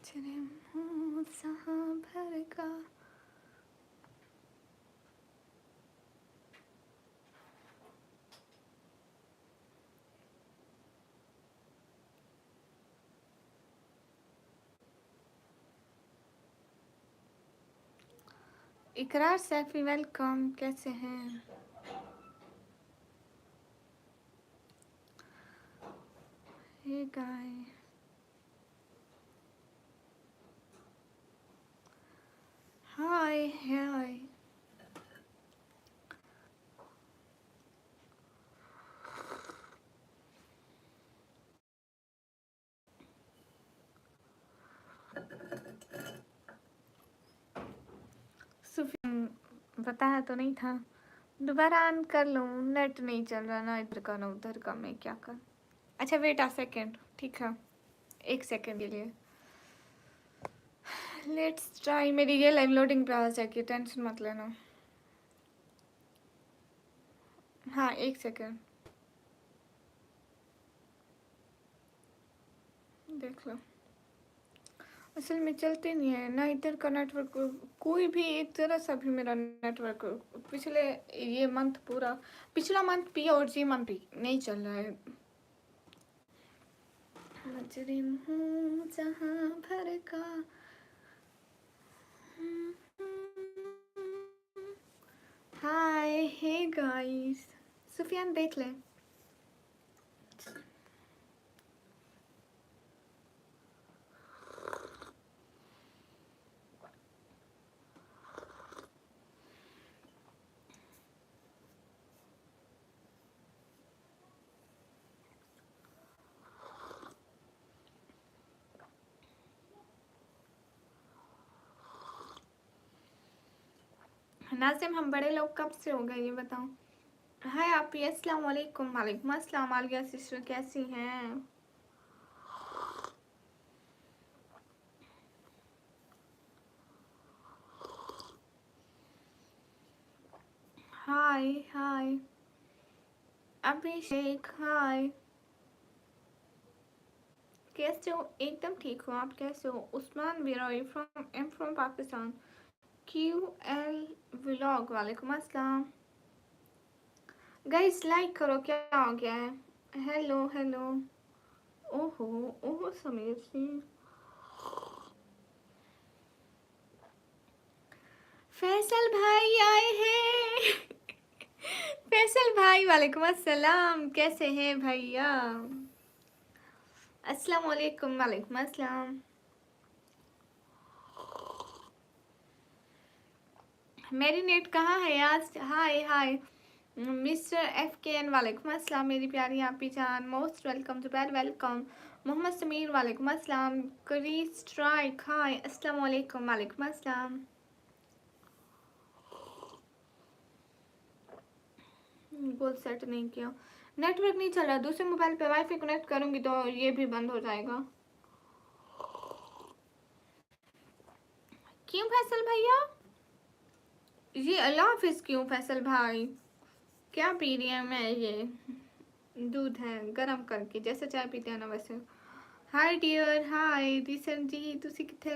मुजरिम हूँ जहाँ भर का। इकरार सैफी वेलकम, कैसे हैं? हे गाय, हाय हाय। सुफियान बताया तो नहीं था, दोबारा ऑन कर लूँ, नेट नहीं चल रहा ना इधर का ना उधर का, मैं क्या कर। अच्छा वेट अ सेकेंड, ठीक है, एक सेकेंड के लिए लेट्स ट्राई। मेरी ये लाइव लोडिंग पे आ जाएगी, टेंशन मत लेना। हाँ एक सेकेंड, देख लो। असल में चलते नहीं है ना इधर का नेटवर्क, कोई भी एक तरह सा भी मेरा नेटवर्क पिछले ये मंथ पूरा, पिछला मंथ भी और ये मंथ भी नहीं चल रहा है। मुजरिम हूँ जहाँ भर का। हाय हे गाइस, सुफियान देख ले। नाजिम हम बड़े लोग कब से हो गए ये बताओ। हाय आप, अस्सलाम वालेकुम। वालेकुम अस्सलाम। आलिया सिस्टर कैसी हैं? हाय हाय अभिषेक, हाय कैसे हो? एकदम ठीक हो, आप कैसे हो? उस्मान बिरोई from M from Pakistan. QL vlog, वालेकुम अस्सलाम। गाइस लाइक करो, क्या हो गया है? Hello hello. ओहो ओहो समीर सिंह, फैसल भाई आए हैं। फैसल भाई वालेकुम अस्सलाम, कैसे हैं भैया? अस्सलाम वालेकुम। वालेकुम अस्सलाम। मेरी नेट कहाँ है आज? हाय हाय मिस्टर FKN, वालेकुम अस्सलाम। मेरी प्यारी आपी जान, most welcome, Zubair welcome. Mohammad Sameer वालेकुम अस्सलाम। करी स्ट्राइक, हाय अस्सलाम वालेकुम। वालेकुम अस्सलाम। गोल सेट नहीं किया, नेटवर्क नहीं चल रहा। दूसरे मोबाइल पे वाईफाई कनेक्ट करूंगी तो ये भी बंद हो जाएगा। क्यों फैसल भैया? ये अल्लाह हाफिज क्यों फैसल भाई? क्या पी रही है? मैं ये दूध है गरम करके, जैसे चाय पीते हैं ना वैसे। हाय डियर, हाय रिसेंट जी, तुसी किथे रह